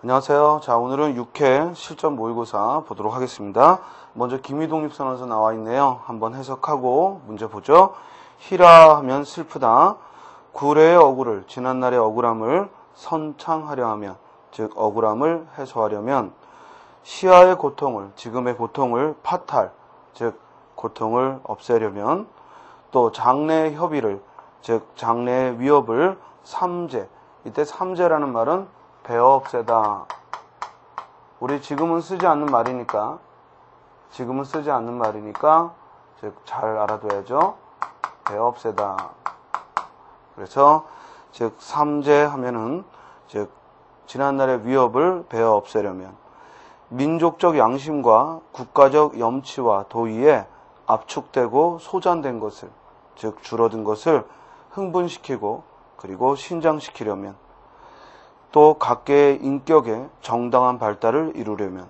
안녕하세요. 자, 오늘은 6회 실전 모의고사 보도록 하겠습니다. 먼저 기미독립선언서 나와 있네요. 한번 해석하고 문제 보죠. 희라 하면 슬프다. 구례의 억울을, 지난날의 억울함을 선창하려 하면, 즉 억울함을 해소하려면, 시야의 고통을, 지금의 고통을 파탈, 즉 고통을 없애려면, 또 장래의 협의를, 즉 장래의 위협을 삼재, 이때 삼재라는 말은 배어 없애다. 우리 지금은 쓰지 않는 말이니까 즉 잘 알아둬야죠. 배어 없애다. 그래서 즉 삼재 하면은 즉 지난날의 위협을 배어 없애려면 민족적 양심과 국가적 염치와 도의에 압축되고 소잔된 것을, 즉 줄어든 것을 흥분시키고 그리고 신장시키려면, 또 각계의 인격의 정당한 발달을 이루려면,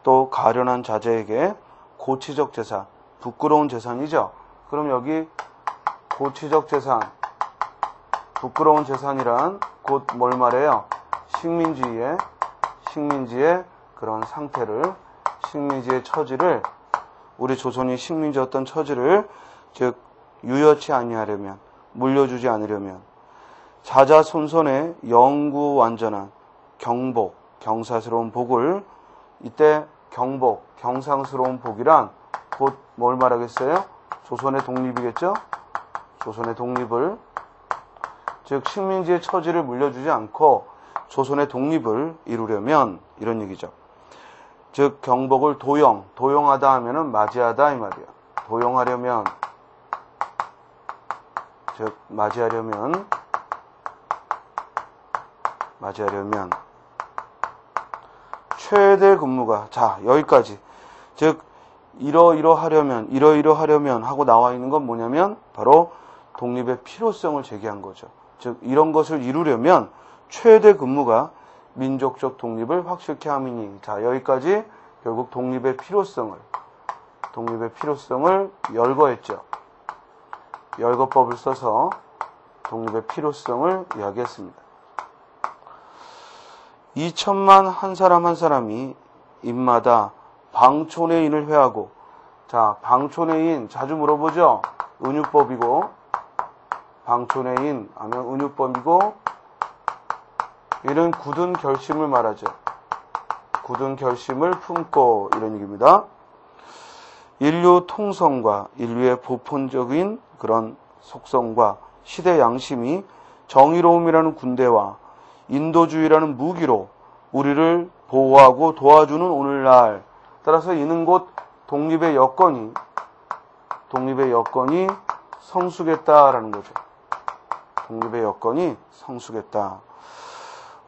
또 가련한 자제에게 고치적 재산, 부끄러운 재산이죠. 그럼 여기 고치적 재산, 부끄러운 재산이란 곧 뭘 말해요? 식민지의 그런 상태를, 식민지의 처지를, 우리 조선이 식민지였던 처지를 즉 유여치 아니하려면, 물려주지 않으려면 자자손손의 영구완전한 경복, 경사스러운 복을, 이때 경복, 경상스러운 복이란 곧 뭘 말하겠어요? 조선의 독립이겠죠? 조선의 독립을, 즉 식민지의 처지를 물려주지 않고 조선의 독립을 이루려면 이런 얘기죠. 즉 경복을 도용하다 하면은 맞이하다 이 말이야. 도용하려면, 즉 맞이하려면 최대 근무가, 자 여기까지, 즉 이러이러하려면 하고 나와 있는 건 뭐냐면 바로 독립의 필요성을 제기한 거죠. 즉 이런 것을 이루려면 최대 근무가 민족적 독립을 확실케 함이니, 자 여기까지 결국 독립의 필요성을 열거했죠. 열거법을 써서 독립의 필요성을 이야기했습니다. 2천만 한 사람 한 사람이 입마다 방촌의 인을 회하고, 자 방촌의 인 자주 물어보죠. 은유법이고, 방촌의 인 하면 은유법이고, 이는 굳은 결심을 말하죠. 굳은 결심을 품고, 이런 얘기입니다. 인류 통성과 인류의 보편적인 그런 속성과 시대 양심이 정의로움이라는 군대와 인도주의라는 무기로 우리를 보호하고 도와주는 오늘날, 따라서 이는 곧 독립의 여건이 성숙했다라는 거죠. 독립의 여건이 성숙했다.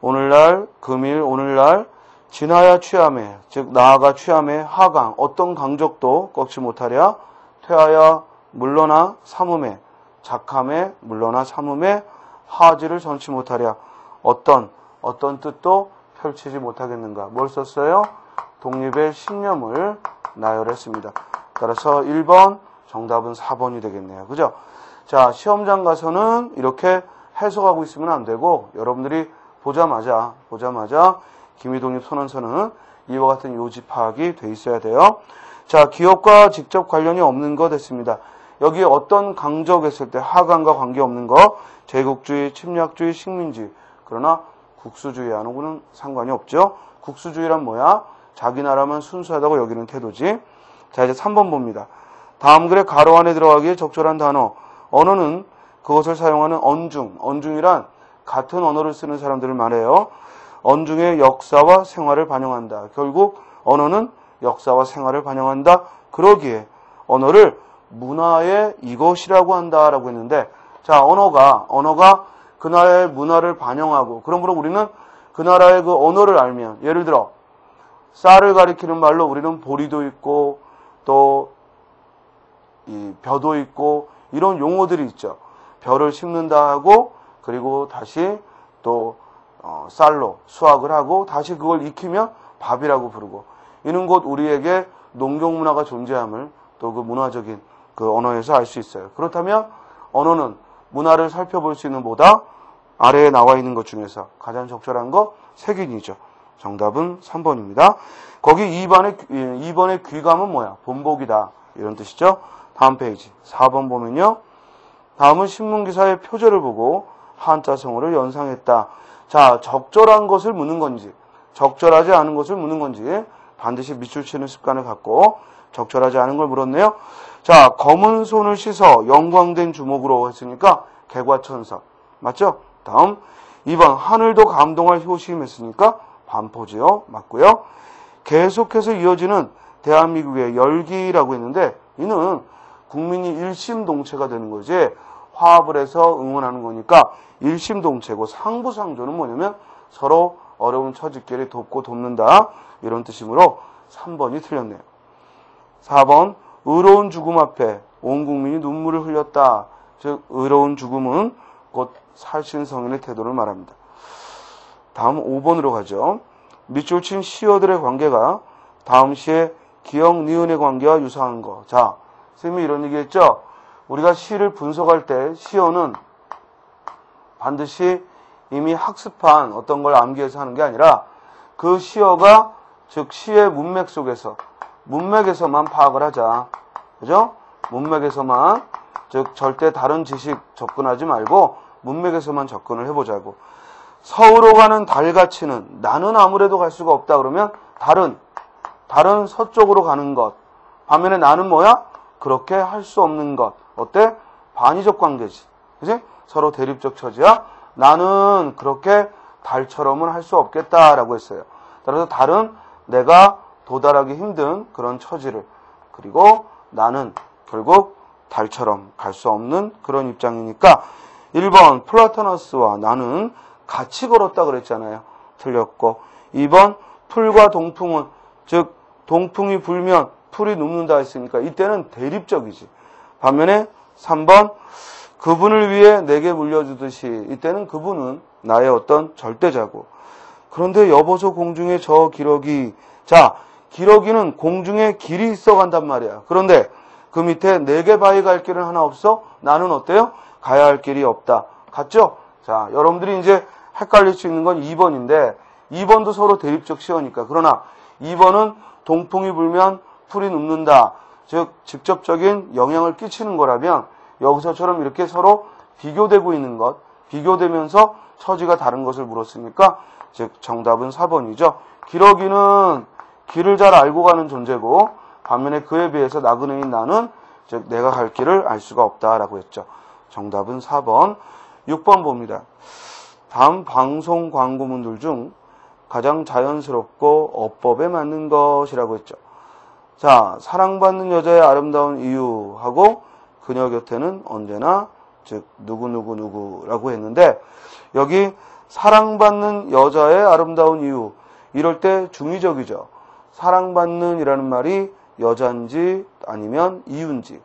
오늘날 금일 오늘날 진하야 취함에, 즉 나아가 취함에 하강, 어떤 강적도 꺾지 못하랴. 퇴하야 물러나 삼음에, 작함에 물러나 삼음에 하지를 전치 못하랴. 어떤 뜻도 펼치지 못하겠는가. 뭘 썼어요? 독립의 신념을 나열했습니다. 따라서 1번, 정답은 4번이 되겠네요. 그죠? 자, 시험장 가서는 이렇게 해석하고 있으면 안 되고, 여러분들이 보자마자 기미독립선언서는 이와 같은 요지 파악이 돼 있어야 돼요. 자, 기업과 직접 관련이 없는 거 됐습니다. 여기에 어떤 강적했을 때 하강과 관계없는 거, 제국주의, 침략주의, 식민주의. 그러나 국수주의하고는 상관이 없죠. 국수주의란 뭐야? 자기 나라만 순수하다고 여기는 태도지. 자, 이제 3번 봅니다. 다음 글에 가로 안에 들어가기에 적절한 단어. 언어는 그것을 사용하는 언중이란 같은 언어를 쓰는 사람들을 말해요. 언중의 역사와 생활을 반영한다. 결국 언어는 역사와 생활을 반영한다. 그러기에 언어를 문화의 이것이라고 한다라고 했는데, 자, 언어가 그 나라의 문화를 반영하고, 그러므로 우리는 그 나라의 그 언어를 알면, 예를 들어 쌀을 가리키는 말로 우리는 보리도 있고 또 이 벼도 있고 이런 용어들이 있죠. 벼를 심는다 하고, 그리고 다시 또 쌀로 수확을 하고 다시 그걸 익히면 밥이라고 부르고, 이는 곧 우리에게 농경 문화가 존재함을 또 그 문화적인 그 언어에서 알 수 있어요. 그렇다면 언어는 문화를 살펴볼 수 있는 보다 아래에 나와 있는 것 중에서 가장 적절한 거 색인이죠. 정답은 3번입니다. 거기 2번의 귀감은 뭐야? 본복이다. 이런 뜻이죠. 다음 페이지 4번 보면요. 다음은 신문기사의 표제를 보고 한자성어를 연상했다. 자, 적절한 것을 묻는 건지 적절하지 않은 것을 묻는 건지 반드시 밑줄 치는 습관을 갖고 적절하지 않은 걸 물었네요. 자, 검은 손을 씻어 영광된 주먹으로 했으니까 개과천선. 맞죠? 다음 2번 하늘도 감동할 효심이 했으니까 반포지요. 맞고요. 계속해서 이어지는 대한민국의 열기라고 했는데 이는 국민이 일심동체가 되는 거지 화합을 해서 응원하는 거니까 일심동체고 상부상조는 뭐냐면 서로 어려운 처지끼리 돕고 돕는다. 이런 뜻이므로 3번이 틀렸네요. 4번 의로운 죽음 앞에 온 국민이 눈물을 흘렸다. 즉 의로운 죽음은 곧 살신성인의 태도를 말합니다. 다음 5번으로 가죠. 밑줄 친 시어들의 관계가 다음 시의 기역, 니은의 관계와 유사한 거. 자, 선생님이 이런 얘기했죠. 우리가 시를 분석할 때 시어는 반드시 이미 학습한 어떤 걸 암기해서 하는 게 아니라 그 시어가 즉 시의 문맥에서만 파악을 하자. 그죠? 문맥에서만, 즉 절대 다른 지식 접근하지 말고 문맥에서만 접근을 해보자고. 서울로 가는 달같이는 나는 아무래도 갈 수가 없다 그러면 다른 서쪽으로 가는 것. 반면에 나는 뭐야? 그렇게 할 수 없는 것. 어때? 반의적 관계지. 그지? 서로 대립적 처지야. 나는 그렇게 달처럼은 할 수 없겠다라고 했어요. 따라서 달은 내가 도달하기 힘든 그런 처지를, 그리고 나는 결국 달처럼 갈 수 없는 그런 입장이니까 1번 플라토너스와 나는 같이 걸었다 그랬잖아요. 틀렸고 2번 풀과 동풍은, 즉 동풍이 불면 풀이 눕는다 했으니까 이때는 대립적이지. 반면에 3번 그분을 위해 내게 물려주듯이, 이때는 그분은 나의 어떤 절대자고. 그런데 여보소 공중에 저 기러기. 자, 기러기는 공중에 길이 있어 간단 말이야. 그런데 그 밑에 내게 바위 갈 길은 하나 없어? 나는 어때요? 가야 할 길이 없다. 같죠? 자, 여러분들이 이제 헷갈릴 수 있는 건 2번인데 2번도 서로 대립적 시어니까. 그러나 2번은 동풍이 불면 풀이 눕는다. 즉 직접적인 영향을 끼치는 거라면 여기서처럼 이렇게 서로 비교되고 있는 것, 비교되면서 처지가 다른 것을 물었으니까 즉 정답은 4번이죠. 기러기는 길을 잘 알고 가는 존재고 반면에 그에 비해서 나그네인 나는 즉 내가 갈 길을 알 수가 없다라고 했죠. 정답은 4번. 6번 봅니다. 다음 방송 광고문들 중 가장 자연스럽고 어법에 맞는 것이라고 했죠. 자, 사랑받는 여자의 아름다운 이유하고 그녀 곁에는 언제나 즉 누구라고 했는데 여기 사랑받는 여자의 아름다운 이유, 이럴 때 중의적이죠. 사랑받는 이라는 말이 여잔지 아니면 이유인지.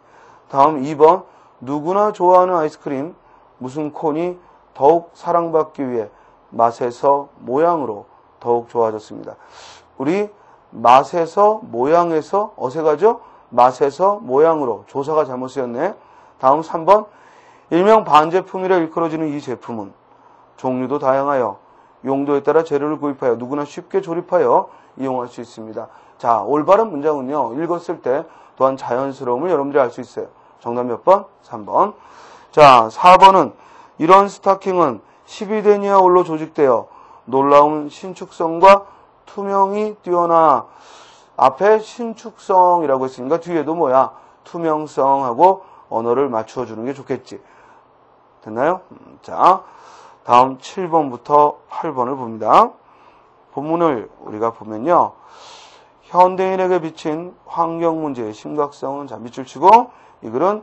다음 2번 누구나 좋아하는 아이스크림 무슨 콘이 더욱 사랑받기 위해 맛에서 모양으로 더욱 좋아졌습니다. 우리 맛에서 모양에서 어색하죠? 맛에서 모양으로 조사가 잘못 쓰였네. 다음 3번 일명 반제품이라 일컬어지는 이 제품은 종류도 다양하여 용도에 따라 재료를 구입하여 누구나 쉽게 조립하여 이용할 수 있습니다. 자, 올바른 문장은요, 읽었을 때 또한 자연스러움을 여러분들이 알 수 있어요. 정답 몇 번? 3번. 자, 4번은 이런 스타킹은 12된 이하 올로 조직되어 놀라운 신축성과 투명이 뛰어나. 앞에 신축성이라고 했으니까 뒤에도 뭐야? 투명성하고 언어를 맞추어 주는 게 좋겠지. 됐나요? 자, 다음 7번부터 8번을 봅니다. 본문을 우리가 보면요. 현대인에게 비친 환경문제의 심각성은, 자, 밑줄 치고 이 글은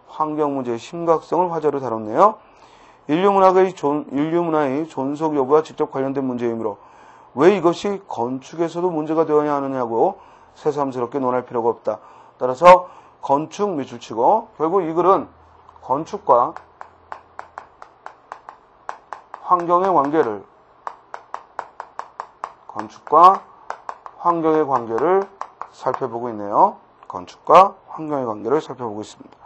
환경문제의 심각성을 화제로 다뤘네요. 인류문화의 존속 여부와 직접 관련된 문제이므로 왜 이것이 건축에서도 문제가 되어야 하느냐고 새삼스럽게 논할 필요가 없다. 따라서 건축 밑줄 치고 결국 이 글은 건축과 환경의 관계를 살펴보고 있네요. 건축과 환경의 관계를 살펴보고 있습니다.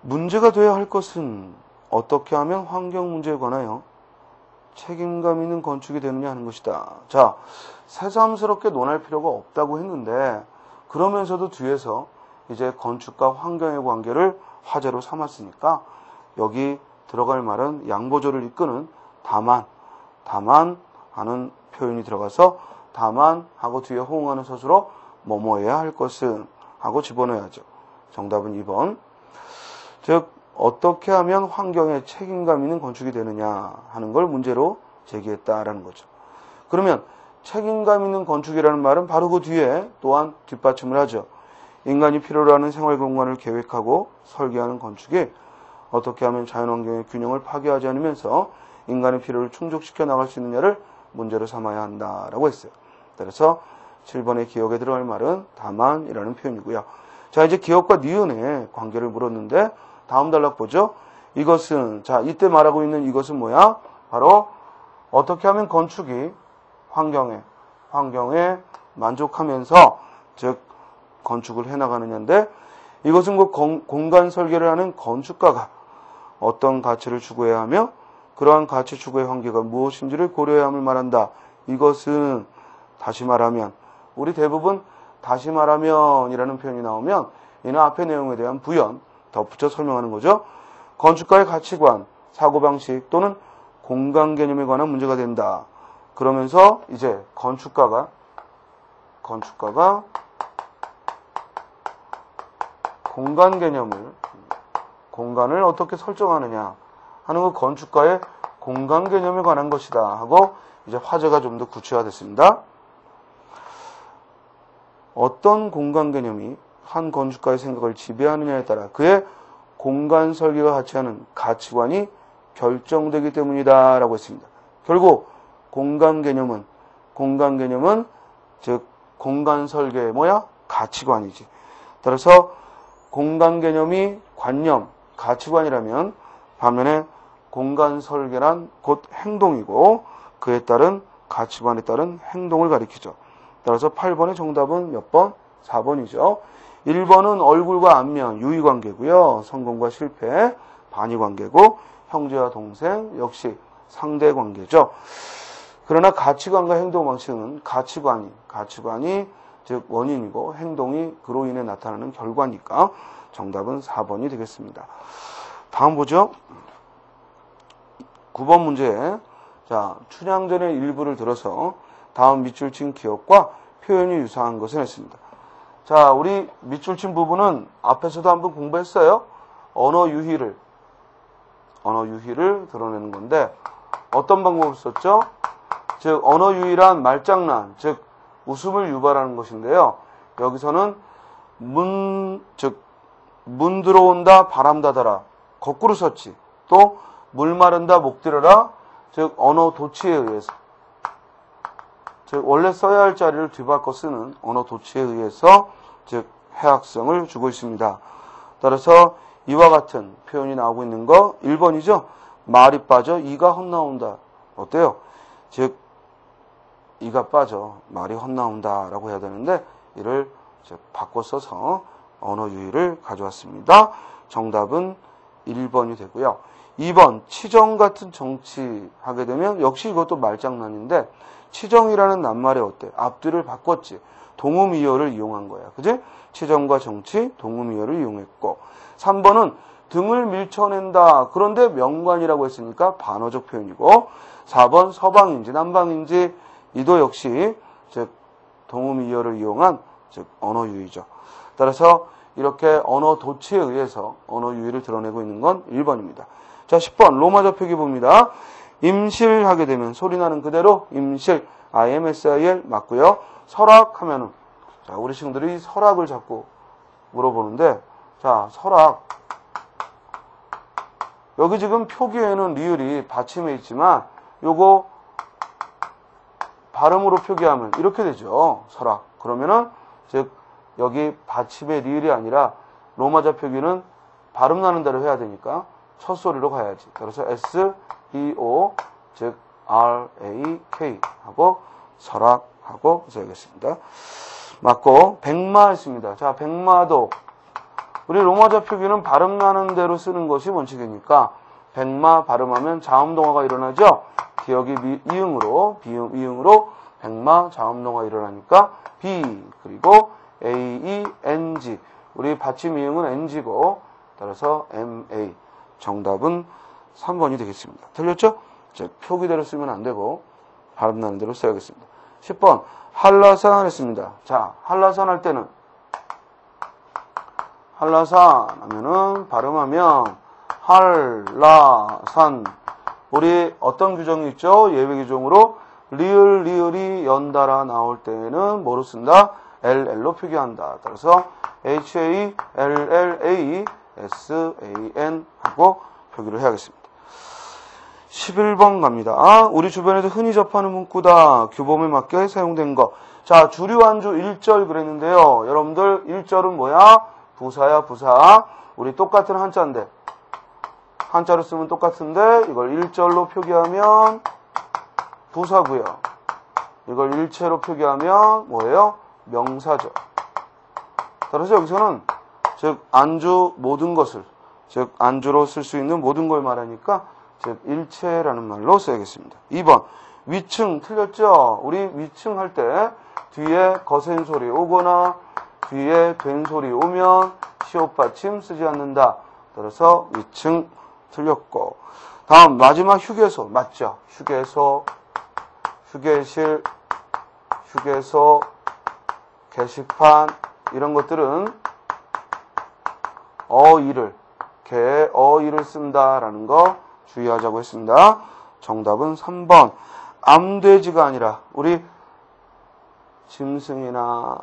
문제가 되어야 할 것은 어떻게 하면 환경 문제에 관하여 책임감 있는 건축이 되느냐 하는 것이다. 자, 새삼스럽게 논할 필요가 없다고 했는데 그러면서도 뒤에서 이제 건축과 환경의 관계를 화제로 삼았으니까 여기 들어갈 말은 양보절을 이끄는 다만 하는 표현이 들어가서 다만 하고 뒤에 호응하는 서술어 뭐뭐해야 할 것은 하고 집어넣어야죠. 정답은 2번. 즉 어떻게 하면 환경에 책임감 있는 건축이 되느냐 하는 걸 문제로 제기했다라는 거죠. 그러면 책임감 있는 건축이라는 말은 바로 그 뒤에 또한 뒷받침을 하죠. 인간이 필요로 하는 생활 공간을 계획하고 설계하는 건축이 어떻게 하면 자연환경의 균형을 파괴하지 않으면서 인간의 필요를 충족시켜 나갈 수 있느냐를 문제로 삼아야 한다라고 했어요. 그래서 7번의 기억에 들어갈 말은 다만이라는 표현이고요. 자, 이제 기억과 니은의 관계를 물었는데 다음 단락 보죠. 이것은, 자, 이때 말하고 있는 이것은 뭐야? 바로 어떻게 하면 건축이 환경에 만족하면서 즉 건축을 해나가느냐인데 이것은 그 공간 설계를 하는 건축가가 어떤 가치를 추구해야 하며 그러한 가치 추구의 한계가 무엇인지를 고려해야 함을 말한다. 이것은 다시 말하면 우리 대부분 다시 말하면이라는 표현이 나오면 이는 앞의 내용에 대한 부연, 덧붙여 설명하는 거죠. 건축가의 가치관, 사고방식 또는 공간 개념에 관한 문제가 된다. 그러면서 이제 건축가가 공간 개념을, 공간을 어떻게 설정하느냐 하는 그 건축가의 공간 개념에 관한 것이다 하고 이제 화제가 좀 더 구체화됐습니다. 어떤 공간 개념이 한 건축가의 생각을 지배하느냐에 따라 그의 공간 설계가 가치하는 가치관이 결정되기 때문이다 라고 했습니다. 결국 공간 개념은 즉 공간 설계의 뭐야? 가치관이지. 따라서 공간 개념이 관념, 가치관이라면 반면에 공간 설계란 곧 행동이고 그에 따른 가치관에 따른 행동을 가리키죠. 따라서 8번의 정답은 몇 번? 4번이죠. 1번은 얼굴과 안면, 유의관계고요. 성공과 실패, 반의관계고 형제와 동생, 역시 상대관계죠. 그러나 가치관과 행동 방식은 가치관이 즉 원인이고 행동이 그로 인해 나타나는 결과니까 정답은 4번이 되겠습니다. 다음 보죠. 9번 문제. 자, 춘향전의 일부를 들어서 다음 밑줄 친 기억과 표현이 유사한 것을 했습니다. 자, 우리 밑줄 친 부분은 앞에서도 한번 공부했어요. 언어 유희를 드러내는 건데 어떤 방법을 썼죠? 즉 언어 유희란 말장난, 즉 웃음을 유발하는 것인데요. 여기서는 문 들어온다, 바람 닫아라. 거꾸로 썼지. 또 물 마른다, 목 들어라. 즉 언어 도치에 의해서. 즉 원래 써야 할 자리를 뒤바꿔 쓰는 언어 도치에 의해서 즉 해악성을 주고 있습니다. 따라서 이와 같은 표현이 나오고 있는 거 1번이죠. 말이 빠져 이가 헛나온다. 어때요? 즉 이가 빠져 말이 헛나온다 라고 해야 되는데 이를 바꿔 써서 언어 유희를 가져왔습니다. 정답은 1번이 되고요. 2번 치정 같은 정치 하게 되면 역시 이것도 말장난인데 치정이라는 낱말에 어때? 앞뒤를 바꿨지. 동음이어를 이용한 거야. 그지? 치정과 정치, 동음이어를 이용했고 3번은 등을 밀쳐낸다. 그런데 명관이라고 했으니까 반어적 표현이고 4번 서방인지 남방인지 이도 역시 즉 동음이어를 이용한 즉 언어 유희죠. 따라서 이렇게 언어 도치에 의해서 언어 유희를 드러내고 있는 건 1번입니다. 자, 10번 로마자 표기 봅니다. 임실하게 되면 소리 나는 그대로 임실, IMSIL 맞고요. 설악하면은 자, 우리 친구들이 설악을 자꾸 물어보는데 자, 설악 여기 지금 표기에는 리을이 받침에 있지만 요거 발음으로 표기하면 이렇게 되죠. 설악. 그러면은 즉 여기 받침의 리을이 아니라 로마자 표기는 발음 나는 대로 해야 되니까 첫 소리로 가야지. 그래서 SEO 즉 RAK 하고 설악하고 써야겠습니다. 맞고 백마 했습니다. 자, 백마도 우리 로마자 표기는 발음 나는 대로 쓰는 것이 원칙이니까 백마 발음하면 자음동화가 일어나죠. 기억이 이응으로, 이응으로 백마, 자음농화 일어나니까 B, 그리고 AENG. 우리 받침 이응은 NG고, 따라서 MA. 정답은 3번이 되겠습니다. 틀렸죠? 자, 표기대로 쓰면 안 되고, 발음 나는 대로 써야겠습니다. 10번. 한라산 했습니다. 자, 한라산 할 때는, 한라산 하면은, 발음하면, 한라산. 우리 어떤 규정이 있죠? 예외 규정으로, 리을이 연달아 나올 때는 뭐로 쓴다? LL로 표기한다. 따라서 HALLASAN 하고 표기를 해야겠습니다. 11번 갑니다. 우리 주변에서 흔히 접하는 문구다. 규범에 맞게 사용된 거. 자, 주류 안주 1절 그랬는데요. 여러분들 1절은 뭐야? 부사야, 부사. 우리 똑같은 한자인데. 한자로 쓰면 똑같은데 이걸 1절로 표기하면 부사고요. 이걸 일체로 표기하면 뭐예요? 명사죠. 따라서 여기서는 즉 안주 모든 것을, 즉 안주로 쓸 수 있는 모든 걸 말하니까 즉 일체라는 말로 써야겠습니다. 2번 위층 틀렸죠? 우리 위층 할 때 뒤에 거센 소리 오거나 뒤에 된 소리 오면 시옷 받침 쓰지 않는다. 따라서 위층 틀렸고, 다음 마지막 휴게소 맞죠? 휴게소, 휴게실, 휴게소, 게시판 이런 것들은 어이를 쓴다라는 거 주의하자고 했습니다. 정답은 3번. 암돼지가 아니라 우리 짐승이나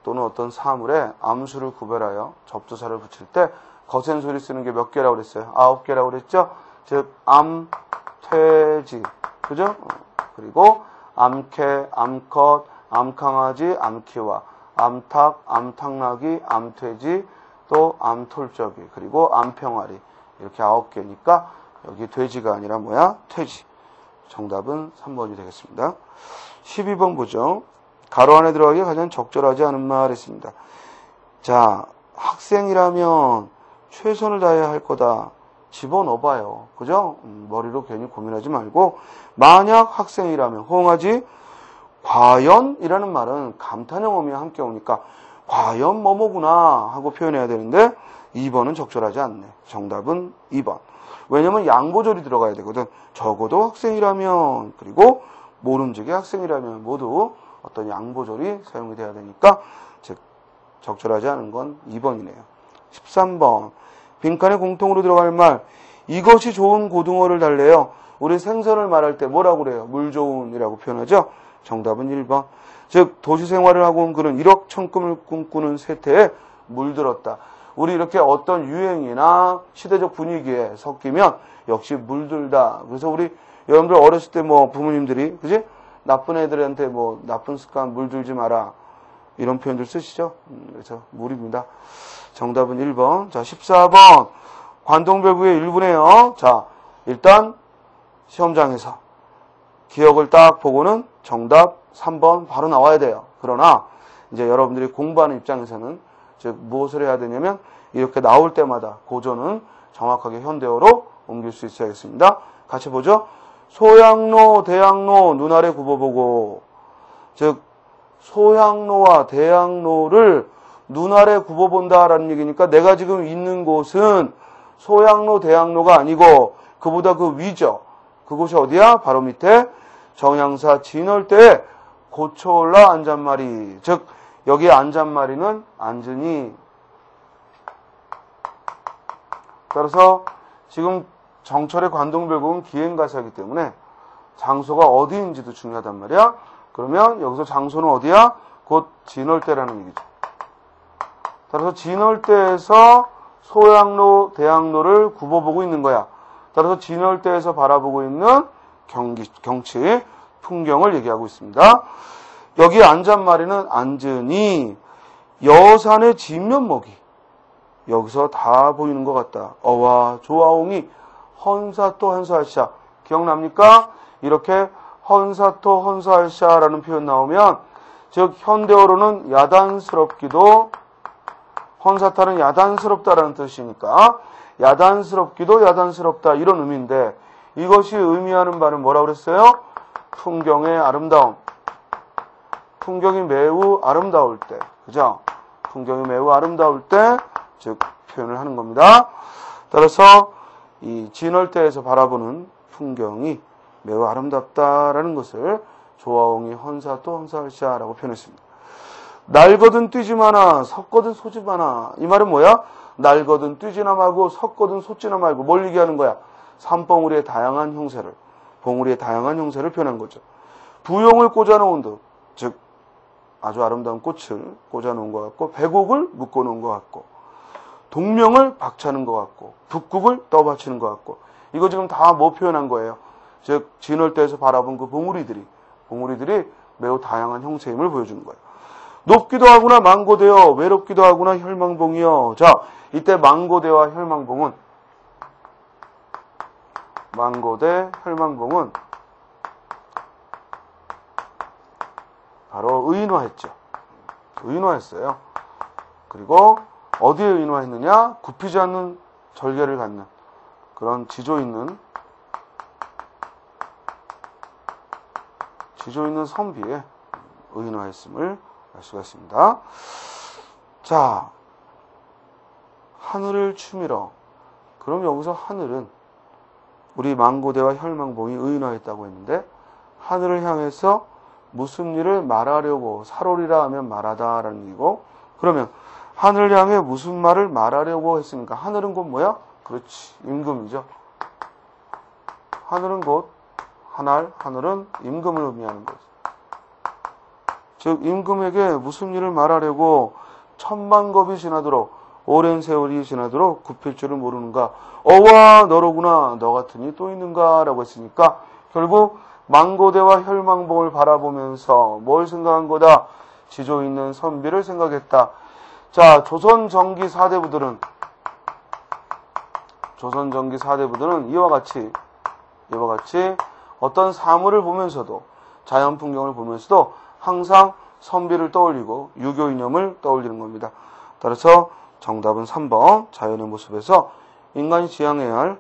또는 어떤 사물에 암수를 구별하여 접두사를 붙일 때 거센 소리 쓰는 게 몇 개라고 그랬어요? 9개라고 그랬죠? 즉 암퇴지, 그죠? 그리고 암캐, 암컷, 암강아지, 암키와 암탉, 암탉나기, 암퇴지, 또 암톨저기, 그리고 암평아리 이렇게 9개니까 여기 돼지가 아니라 뭐야? 퇴지. 정답은 3번이 되겠습니다. 12번 보죠. 가로 안에 들어가기 가장 적절하지 않은 말 했습니다. 자, 학생이라면 최선을 다해야 할 거다. 집어넣어봐요. 그죠? 머리로 괜히 고민하지 말고, 만약 학생이라면 호응하지. 과연이라는 말은 감탄형 어미와 함께 오니까 과연 뭐뭐구나 하고 표현해야 되는데 2번은 적절하지 않네. 정답은 2번. 왜냐면 양보절이 들어가야 되거든. 적어도 학생이라면, 그리고 모름지기 학생이라면 모두 어떤 양보절이 사용이 돼야 되니까 즉 적절하지 않은 건 2번이네요. 13번. 빈칸에 공통으로 들어갈 말. 이것이 좋은 고등어를 달래요. 우리 생선을 말할 때 뭐라고 그래요? 물 좋은이라고 표현하죠. 정답은 1번. 즉 도시 생활을 하고 온 그는 일억천금을 꿈꾸는 세태에 물들었다. 우리 이렇게 어떤 유행이나 시대적 분위기에 섞이면 역시 물들다. 그래서 우리 여러분들 어렸을 때 뭐 부모님들이 그지? 나쁜 애들한테 뭐 나쁜 습관 물들지 마라 이런 표현들 쓰시죠? 그래서 물입니다. 정답은 1번. 자, 14번. 관동별구의 일부네요. 자, 일단 시험장에서 기억을 딱 보고는 정답 3번 바로 나와야 돼요. 그러나 이제 여러분들이 공부하는 입장에서는 즉 무엇을 해야 되냐면 이렇게 나올 때마다 고전은 정확하게 현대어로 옮길 수 있어야겠습니다. 같이 보죠. 소양로, 대양로 눈 아래 굽어보고. 즉 소양로와 대양로를 눈 아래 굽어본다라는 얘기니까 내가 지금 있는 곳은 소양로, 대양로가 아니고 그보다 그 위죠. 그곳이 어디야? 바로 밑에 정향사 진월대에 고쳐올라 앉은말이. 즉 여기 앉은말이는 앉으니. 따라서 지금 정철의 관동별곡은 기행가사이기 때문에 장소가 어디인지도 중요하단 말이야. 그러면 여기서 장소는 어디야? 곧 진월대라는 얘기죠. 따라서 진월대에서 소양로, 대양로를 굽어보고 있는 거야. 따라서 진월대에서 바라보고 있는 경치, 풍경을 얘기하고 있습니다. 여기 앉은말이는 앉으니 여산의 진면목이 여기서 다 보이는 것 같다. 어와 조아옹이 헌사토 헌사할샤. 기억납니까? 이렇게 헌사토 헌사할샤라는 표현 나오면 즉 현대어로는 야단스럽기도, 헌사타는 야단스럽다라는 뜻이니까 야단스럽기도 야단스럽다 이런 의미인데 이것이 의미하는 바는 뭐라고 그랬어요? 풍경의 아름다움. 풍경이 매우 아름다울 때, 그죠? 풍경이 매우 아름다울 때, 즉 표현을 하는 겁니다. 따라서 이 진월대에서 바라보는 풍경이 매우 아름답다라는 것을 조화옹이 헌사 또 헌사할샤라고 표현했습니다. 날거든 뛰지마나 섰거든 쏘지마나. 이 말은 뭐야? 날거든 뛰지나 말고 섰거든 솟지나 말고 뭘 얘기하는 거야? 산봉우리의 다양한 형세를, 봉우리의 다양한 형세를 표현한 거죠. 부용을 꽂아놓은 듯, 즉 아주 아름다운 꽃을 꽂아놓은 것 같고, 백옥을 묶어놓은 것 같고, 동명을 박차는 것 같고, 북국을 떠받치는 것 같고, 이거 지금 다 뭐 표현한 거예요? 즉 진월대에서 바라본 그 봉우리들이 매우 다양한 형체임을 보여주는 거예요. 높기도 하구나 망고되어, 외롭기도 하구나 혈망봉이여. 자, 이때 망고대와 혈망봉은, 망고대, 혈망봉은 바로 의인화했죠. 의인화했어요. 그리고 어디에 의인화했느냐? 굽히지 않는 절개를 갖는 그런 지조 있는 선비에 의인화했음을 알 수가 있습니다. 자, 하늘을 추미러. 그럼 여기서 하늘은 우리 망고대와 혈망봉이 의인화했다고 했는데, 하늘을 향해서 무슨 일을 말하려고, 살오리라 하면 말하다라는 얘기고, 그러면 하늘을 향해 무슨 말을 말하려고 했습니까? 하늘은 곧 뭐야? 그렇지, 임금이죠. 하늘은 곧 하늘은 임금을 의미하는 거죠. 즉 임금에게 무슨 일을 말하려고 천만겁이 지나도록, 오랜 세월이 지나도록 굽힐 줄을 모르는가. 어와 너로구나, 너 같으니 또 있는가 라고 했으니까 결국 망고대와 혈망봉을 바라보면서 뭘 생각한 거다? 지조 있는 선비를 생각했다. 자, 조선 전기 4대부들은 이와 같이 어떤 사물을 보면서도, 자연 풍경을 보면서도 항상 선비를 떠올리고 유교 이념을 떠올리는 겁니다. 따라서 정답은 3번, 자연의 모습에서 인간이 지향해야 할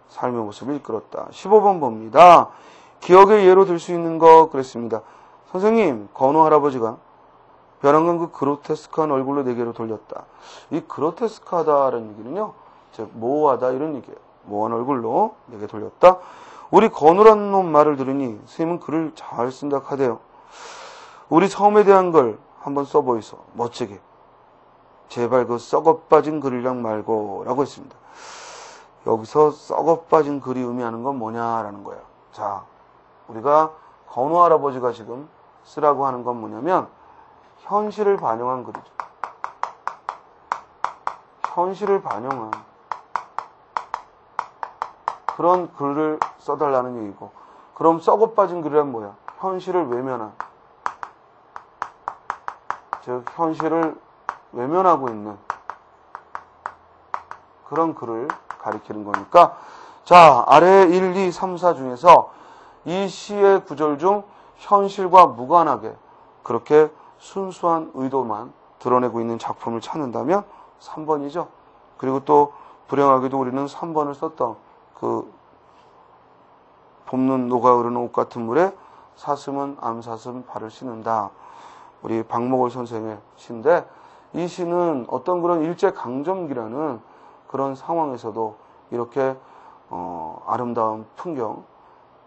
삶의 모습을 이끌었다. 15번 봅니다. 기억의 예로 들 수 있는 거 그랬습니다. 선생님, 건우 할아버지가 벼랑간 그 그로테스크한 얼굴로 내게로 돌렸다. 이 그로테스크하다라는 얘기는요, 즉 모호하다 이런 얘기예요. 모호한 얼굴로 내게 돌렸다. 우리 건우라는 놈 말을 들으니 선생님은 글을 잘 쓴다 하대요. 우리 섬에 대한 걸 한번 써보이소. 멋지게. 제발 그 썩어빠진 글이랑 말고 라고 했습니다. 여기서 썩어빠진 글이 의미하는 건 뭐냐라는 거예요. 자, 우리가 건우 할아버지가 지금 쓰라고 하는 건 뭐냐면 현실을 반영한 글이죠. 현실을 반영한 그런 글을 써달라는 얘기고, 그럼 썩어빠진 글이란 뭐야? 현실을 외면한, 즉 현실을 외면하고 있는 그런 글을 가리키는 거니까, 자, 아래 1, 2, 3, 4 중에서 이 시의 구절 중 현실과 무관하게 그렇게 순수한 의도만 드러내고 있는 작품을 찾는다면 3번이죠. 그리고 또 불행하게도 우리는 3번을 썼던 그 봄눈 녹아흐르는 옷 같은 물에 사슴은 암사슴 발을 씻는다. 우리 박목월 선생의 시인데, 이 시는 어떤 그런 일제강점기라는 그런 상황에서도 이렇게 아름다운 풍경,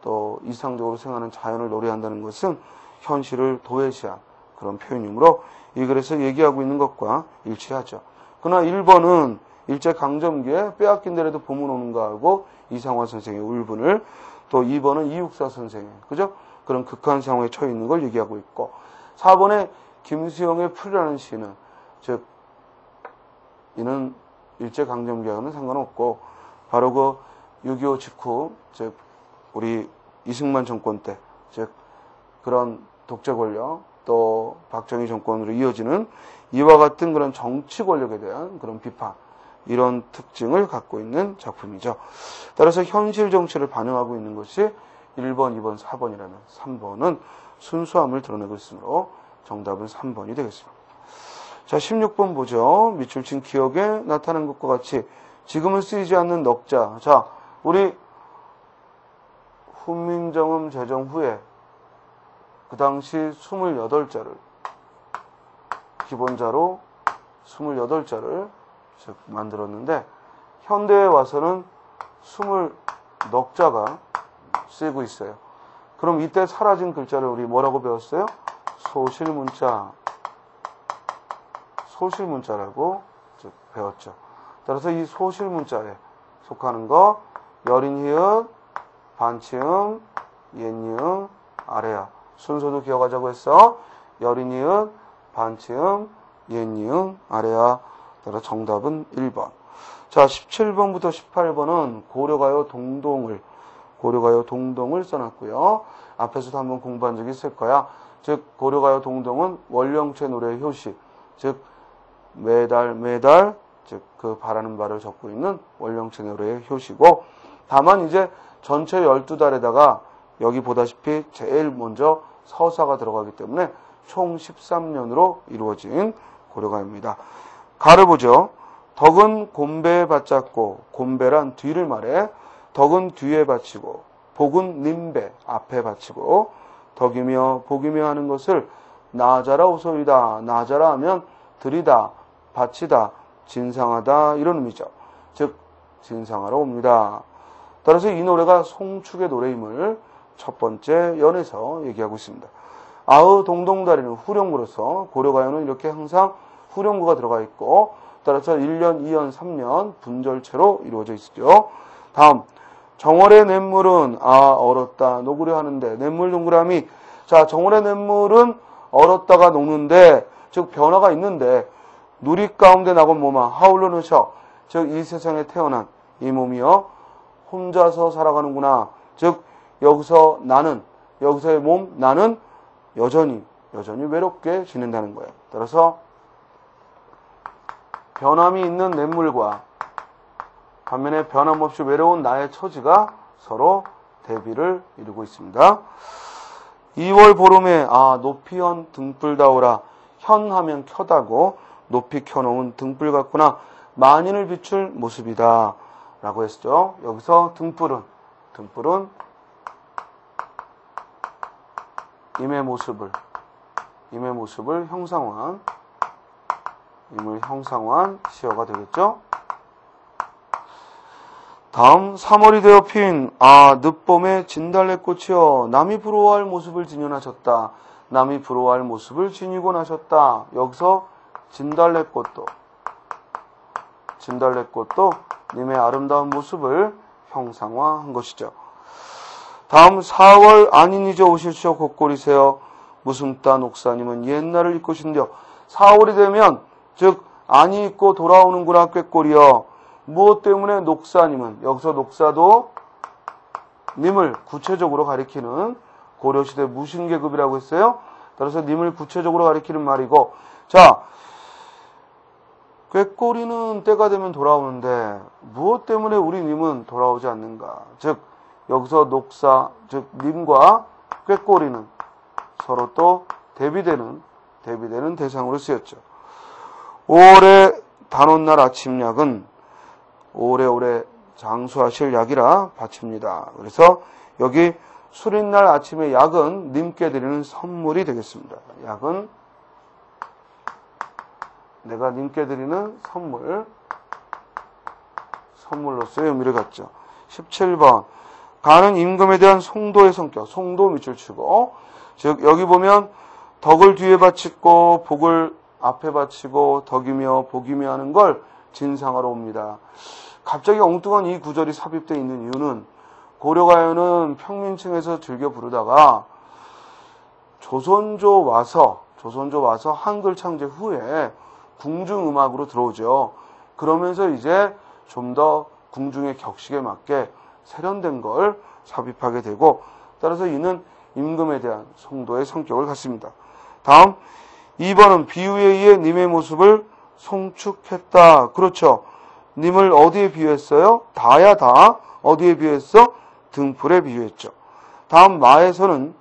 또 이상적으로 생각하는 자연을 노래한다는 것은 현실을 도외시한 그런 표현이므로 이 글에서 얘기하고 있는 것과 일치하죠. 그러나 1번은 일제강점기에 빼앗긴 데라도 봄은 오는가 하고 이상화 선생의 울분을, 또 2번은 이육사 선생의, 그죠? 그런 극한 상황에 처해 있는 걸 얘기하고 있고, 4번에 김수영의 풀이라는 시는, 즉 이는 일제강점기와는 상관없고 바로 그 6.25 직후, 즉 우리 이승만 정권 때, 즉 그런 독재 권력 또 박정희 정권으로 이어지는 이와 같은 그런 정치 권력에 대한 그런 비판, 이런 특징을 갖고 있는 작품이죠. 따라서 현실 정치를 반영하고 있는 것이 1번, 2번, 4번이라면 3번은 순수함을 드러내고 있으므로 정답은 3번이 되겠습니다. 자, 16번 보죠. 밑줄 친 기억에 나타난 것과 같이 지금은 쓰이지 않는 넉자. 자, 우리 훈민정음 제정 후에 그 당시 28자를 기본자로 28자를 만들었는데 현대에 와서는 20넉자가 쓰이고 있어요. 그럼 이때 사라진 글자를 우리 뭐라고 배웠어요? 소실문자라고 배웠죠. 따라서 이 소실문자에 속하는 거 여린 히읗, 반치음, 옛니음, 아래야. 순서도 기억하자고 했어. 여린 히읗, 반치음, 옛니음, 아래야. 따라 정답은 1번. 자, 17번부터 18번은 고려가요 동동을 써놨고요. 앞에서도 한번 공부한 적이 있을 거야. 즉 고려가요 동동은 원령체 노래 효시, 즉 매달 즉 그 바라는 바를 적고 있는 원령체 노래의 효시고, 다만 이제 전체 12달에다가 여기 보다시피 제일 먼저 서사가 들어가기 때문에 총 13년으로 이루어진 고려가요입니다. 가를 보죠. 덕은 곰배에 받잡고, 곰배란 뒤를 말해. 덕은 뒤에 받치고, 복은 님배 앞에 받치고, 덕이며 복이며 하는 것을 나자라 오소이다. 나자라 하면 드리다, 바치다, 진상하다 이런 의미죠. 즉 진상하러 옵니다. 따라서 이 노래가 송축의 노래임을 첫 번째 연에서 얘기하고 있습니다. 아의 동동다리는 후렴구로서 고려가요는 이렇게 항상 후렴구가 들어가 있고, 따라서 1년, 2년, 3년 분절체로 이루어져 있죠. 다음 정월의 냇물은 얼었다 녹으려 하는데, 냇물 동그라미. 자, 정월의 냇물은 얼었다가 녹는데, 즉 변화가 있는데 누리 가운데 나곤 몸아 하울러 넣으셔. 즉 이 세상에 태어난 이 몸이요 혼자서 살아가는구나. 즉 여기서 나는, 여기서의 몸 나는 여전히 외롭게 지낸다는 거예요. 따라서 변함이 있는 냇물과 반면에 변함없이 외로운 나의 처지가 서로 대비를 이루고 있습니다. 2월 보름에 높이 현 등불 다오라. 현 하면 켜다고 높이 켜놓은 등불 같구나. 만인을 비출 모습이다 라고 했죠. 여기서 등불은 임의 모습을 형상화한 시어가 되겠죠. 다음 3월이 되어 핀 늦봄의 진달래꽃이여 남이 부러워할 모습을 지녀나셨다. 남이 부러워할 모습을 지니고 나셨다. 여기서 진달래꽃도 님의 아름다운 모습을 형상화한 것이죠. 다음 4월 안인이저 오실시오 곧골이세요. 무슨 따 녹사님은 옛날을 잊고 신겨. 4월이 되면 즉 안이 있고 돌아오는구나 꾀꼬리여. 무엇 때문에 녹사님은, 여기서 녹사도 님을 구체적으로 가리키는 고려시대 무신계급이라고 했어요. 따라서 님을 구체적으로 가리키는 말이고, 자, 꾀꼬리는 때가 되면 돌아오는데 무엇 때문에 우리 님은 돌아오지 않는가. 즉 여기서 녹사, 즉 님과 꾀꼬리는 서로 또 대비되는 대상으로 쓰였죠. 5월의 단오날 아침약은 오래오래 장수하실 약이라 바칩니다. 그래서 여기 수린날 아침의 약은 님께 드리는 선물이 되겠습니다. 약은 내가 님께 드리는 선물로서의 의미를 갖죠. 17번 가는 임금에 대한 송도의 성격, 송도 밑줄 치고, 즉 여기 보면 덕을 뒤에 바치고 복을 앞에 바치고 덕이며 복이며 하는 걸 진상하러 옵니다. 갑자기 엉뚱한 이 구절이 삽입되어 있는 이유는 고려가요는 평민층에서 즐겨 부르다가 조선조 와서 한글 창제 후에 궁중음악으로 들어오죠. 그러면서 이제 좀 더 궁중의 격식에 맞게 세련된 걸 삽입하게 되고, 따라서 이는 임금에 대한 송도의 성격을 갖습니다. 다음 2번은 비유에 의해 님의 모습을 송축했다. 그렇죠. 님을 어디에 비유했어요? 다야 다. 어디에 비유했어? 등불에 비유했죠. 다음 마에서는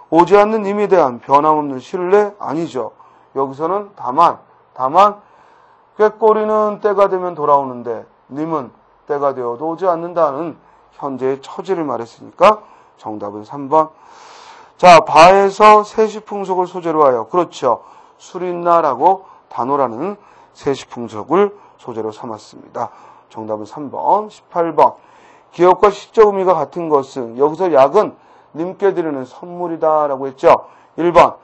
오지 않는 님에 대한 변함없는 신뢰 아니죠. 여기서는 다만 꾀꼬리는 때가 되면 돌아오는데 님은 때가 되어도 오지 않는다는 현재의 처지를 말했으니까 정답은 3번. 자, 바에서 세시풍속을 소재로 하여, 그렇죠. 술있나라고 단호라는 세시풍속을 소재로 삼았습니다. 정답은 3번. 18번. 기업과 시적 의미가 같은 것은, 여기서 약은 님께 드리는 선물이다 라고 했죠. 1번.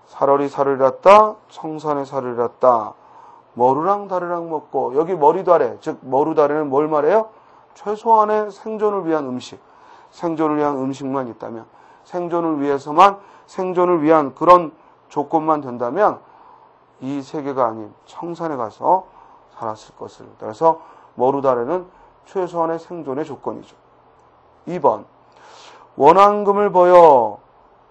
사월이 살을 잃었다, 청산의 살을 잃었다. 머루랑 다르랑 먹고, 여기 머리다래, 즉 머루다래는 뭘 말해요? 최소한의 생존을 위한 음식, 생존을 위한 음식만 있다면, 생존을 위해서만, 생존을 위한 그런 조건만 된다면 이 세계가 아닌 청산에 가서 살았을 것을. 따라서 머루다래는 최소한의 생존의 조건이죠. 2번. 원앙금을 버여.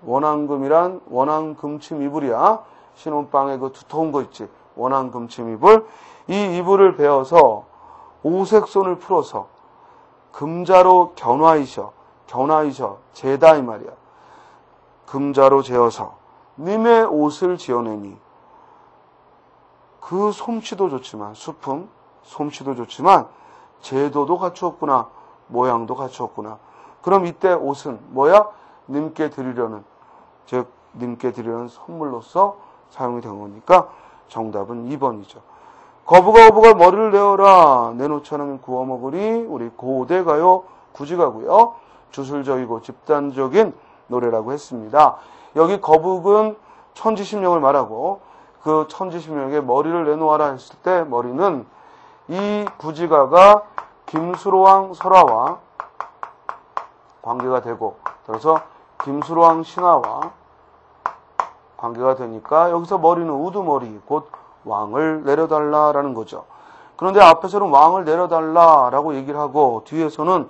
원앙금이란 원앙금침 이불이야. 신혼방에 그 두터운 거 있지. 원앙금침 이불. 이 이불을 베어서 오색손을 풀어서 금자로 견화이셔. 재다 이 말이야. 금자로 재어서 님의 옷을 지어내니. 그 솜씨도 좋지만, 수품, 솜씨도 좋지만 제도도 갖추었구나. 모양도 갖추었구나. 그럼 이때 옷은 뭐야? 님께 드리려는, 즉 님께 드리려는 선물로서 사용이 된 거니까 정답은 2번이죠. 거부가 머리를 내어라. 내놓지 않으면 구워 먹으리. 우리 고대가요 구지가고요. 주술적이고 집단적인 노래라고 했습니다. 여기 거북은 천지심령을 말하고, 그 천지심령에게 머리를 내놓아라 했을 때 머리는 이 구지가가 김수로왕 설화와 관계가 되고, 그래서 김수로왕 신화와 관계가 되니까 여기서 머리는 우두머리, 곧 왕을 내려달라라는 거죠. 그런데 앞에서는 왕을 내려달라라고 얘기를 하고, 뒤에서는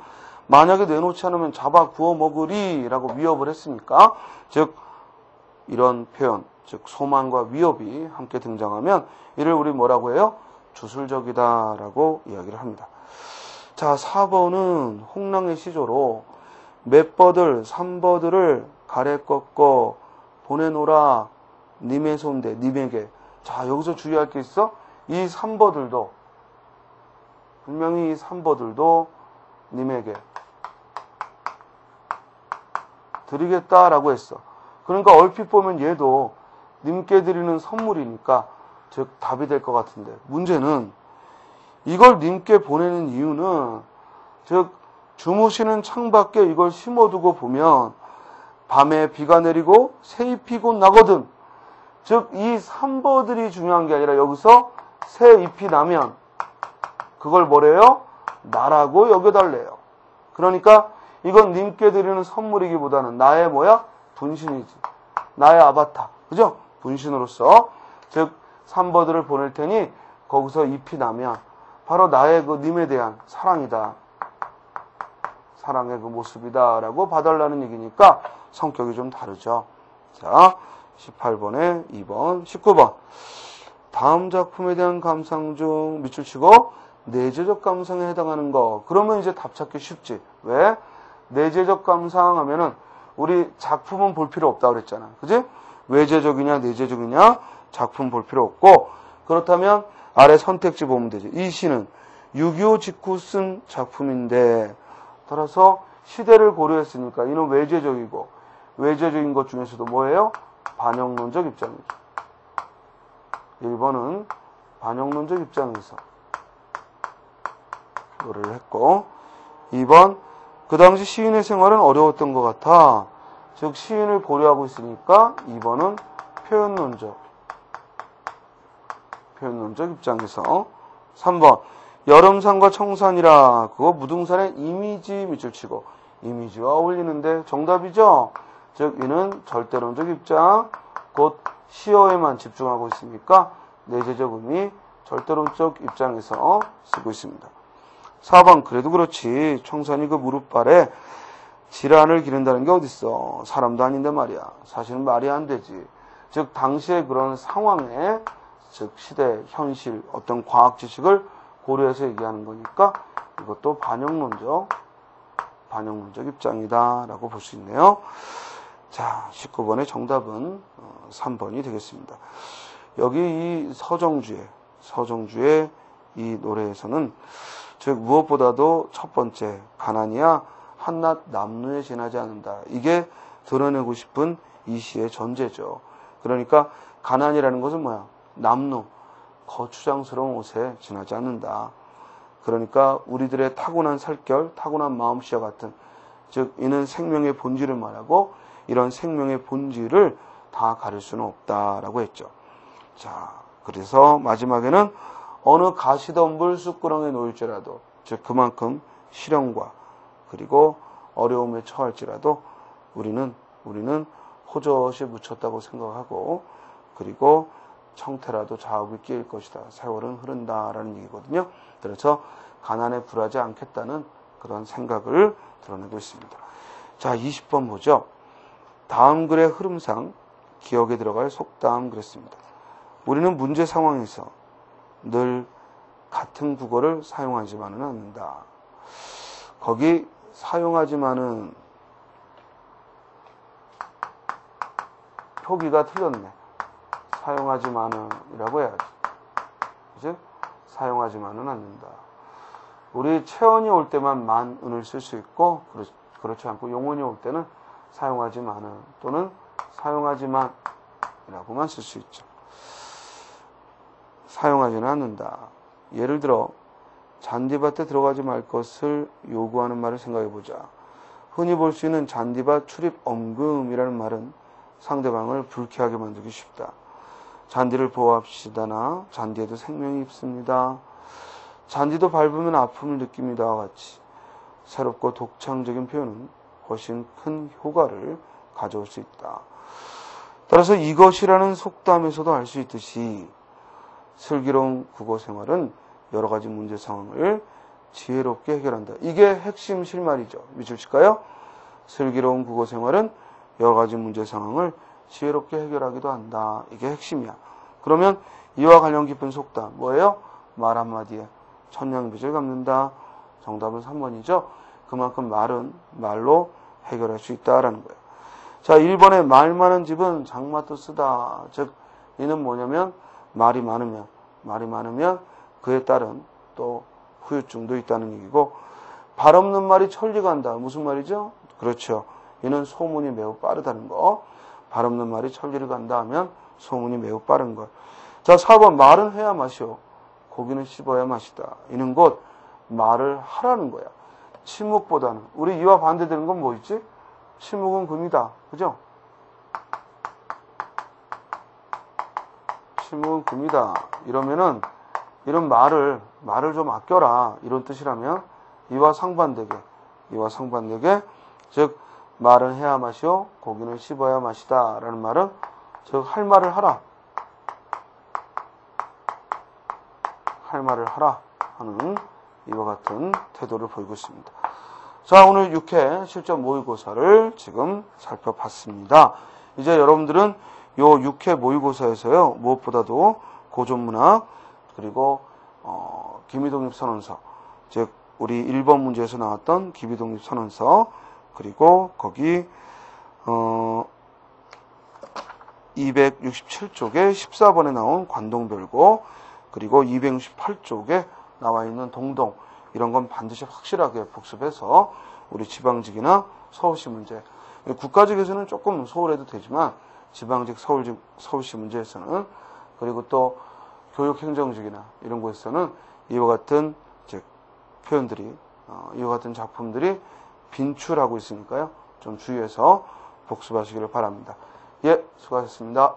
만약에 내놓지 않으면 잡아 구워 먹으리라고 위협을 했으니까, 즉 이런 표현, 즉 소망과 위협이 함께 등장하면 이를 우리 뭐라고 해요? 주술적이다라고 이야기를 합니다. 자, 4번은 홍랑의 시조로 맷버들, 삼버들을 가래 꺾어 보내노라. 님의 손대, 님에게. 자, 여기서 주의할 게 있어? 이 삼버들도, 분명히 이 삼버들도 님에게 드리겠다라고 했어. 그러니까 얼핏 보면 얘도 님께 드리는 선물이니까, 즉 답이 될 것 같은데, 문제는 이걸 님께 보내는 이유는, 즉 주무시는 창밖에 이걸 심어두고 보면 밤에 비가 내리고 새잎이 곧 나거든. 즉 이 삼버들이 중요한 게 아니라 여기서 새잎이 나면 그걸 뭐래요? 나라고 여겨달래요. 그러니까 이건 님께 드리는 선물이기보다는 나의 뭐야? 분신이지. 나의 아바타. 그죠? 분신으로서. 즉 삼버들을 보낼 테니 거기서 잎이 나면 바로 나의 그 님에 대한 사랑이다. 사랑의 그 모습이다 라고 봐달라는 얘기니까 성격이 좀 다르죠. 자, 18번에 2번, 19번. 다음 작품에 대한 감상 중 밑줄 치고 내재적 감상에 해당하는 거. 그러면 이제 답 찾기 쉽지. 왜? 내재적 감상 하면은 우리 작품은 볼 필요 없다 그랬잖아. 그지? 외재적이냐 내재적이냐 작품 볼 필요 없고, 그렇다면 아래 선택지 보면 되지. 이 시는 6.25 직후 쓴 작품인데, 따라서 시대를 고려했으니까 이는 외재적이고, 외재적인 것 중에서도 뭐예요? 반영론적 입장이죠. 1번은 반영론적 입장에서 노래를 했고, 2번 그 당시 시인의 생활은 어려웠던 것 같아. 즉 시인을 고려하고 있으니까 2번은 표현론적 입장에서. 3번 여름산과 청산이라. 그거 무등산의 이미지 밑줄 치고 이미지와 어울리는데 정답이죠. 즉 이는 절대론적 입장, 곧 시어에만 집중하고 있으니까 내재적 의미 절대론적 입장에서 쓰고 있습니다. 4번 그래도 그렇지 청산이 그 무릎발에 질환을 기른다는 게 어딨어. 사람도 아닌데 말이야. 사실은 말이 안 되지. 즉 당시의 그런 상황에, 즉 시대, 현실, 어떤 과학 지식을 고려해서 얘기하는 거니까 이것도 반영론적 입장이다 라고 볼 수 있네요. 자, 19번의 정답은 3번이 되겠습니다. 여기 이 서정주의 이 노래에서는 즉 무엇보다도 첫 번째 가난이야 한낱 남루에 지나지 않는다. 이게 드러내고 싶은 이 시의 전제죠. 그러니까 가난이라는 것은 뭐야? 남루, 거추장스러운 옷에 지나지 않는다. 그러니까 우리들의 타고난 살결, 타고난 마음씨와 같은, 즉 이는 생명의 본질을 말하고 이런 생명의 본질을 다 가릴 수는 없다라고 했죠. 자, 그래서 마지막에는 어느 가시덤불 쑥구렁에 놓일지라도, 즉 그만큼 시련과 그리고 어려움에 처할지라도 우리는 호젓이 묻혔다고 생각하고, 그리고 청태라도 자욱이 끼일 것이다. 세월은 흐른다라는 얘기거든요. 그래서 가난에 불하지 않겠다는 그런 생각을 드러내고 있습니다. 자, 20번 보죠. 다음 글의 흐름상 기억에 들어갈 속담 그랬습니다. 우리는 문제 상황에서 늘 같은 국어를 사용하지만은 않는다. 거기 사용하지만은 표기가 틀렸네. 사용하지만은 이라고 해야지. 그치? 사용하지만은 않는다. 우리 체언이 올 때만 만은을 쓸 수 있고, 그렇지 않고 용언이 올 때는 사용하지만은 또는 사용하지만 이라고만 쓸 수 있죠. 사용하지는 않는다. 예를 들어 잔디밭에 들어가지 말 것을 요구하는 말을 생각해 보자. 흔히 볼 수 있는 잔디밭 출입 엄금이라는 말은 상대방을 불쾌하게 만들기 쉽다. 잔디를 보호합시다나 잔디에도 생명이 있습니다. 잔디도 밟으면 아픔을 느낍니다와 같이 새롭고 독창적인 표현은 훨씬 큰 효과를 가져올 수 있다. 따라서 이것이라는 속담에서도 알 수 있듯이 슬기로운 국어 생활은 여러 가지 문제 상황을 지혜롭게 해결한다. 이게 핵심 실말이죠. 밑줄 칠까요? 슬기로운 국어 생활은 여러 가지 문제 상황을 지혜롭게 해결하기도 한다. 이게 핵심이야. 그러면 이와 관련 깊은 속담 뭐예요? 말 한마디에 천냥빚을 갚는다. 정답은 3번이죠. 그만큼 말은 말로 해결할 수 있다라는 거예요. 자, 1번에 말 많은 집은 장마도 쓰다. 즉 이는 뭐냐면 말이 많으면 그에 따른 또 후유증도 있다는 얘기고, 발 없는 말이 천리 간다. 무슨 말이죠? 그렇죠. 이는 소문이 매우 빠르다는 거. 발 없는 말이 천리를 간다 하면 소문이 매우 빠른 것. 자, 4번 말은 해야 마시오. 고기는 씹어야 마시다. 이는 곧 말을 하라는 거야. 침묵보다는. 우리 이와 반대되는 건 뭐 있지? 침묵은 금이다. 그죠? 침묵은 금이다. 이러면은 이런 말을 좀 아껴라. 이런 뜻이라면 이와 상반되게 즉 말은 해야 마시오. 고기는 씹어야 마시다. 라는 말은 즉 할 말을 하라. 할 말을 하라 하는 이와 같은 태도를 보이고 있습니다. 자, 오늘 6회 실전 모의고사를 지금 살펴봤습니다. 이제 여러분들은 요 6회 모의고사에서요, 무엇보다도 고전문학, 그리고 기미독립선언서, 즉 우리 1번 문제에서 나왔던 기미독립선언서, 그리고 거기 267쪽에 14번에 나온 관동별고, 그리고 268쪽에 나와 있는 동동, 이런 건 반드시 확실하게 복습해서 우리 지방직이나 서울시 문제, 국가직에서는 조금 소홀해도 되지만 지방직 서울시 문제에서는, 그리고 또 교육행정직이나 이런 곳에서는 이와 같은 표현들이, 이와 같은 작품들이 빈출하고 있으니까요. 좀 주의해서 복습하시기를 바랍니다. 예, 수고하셨습니다.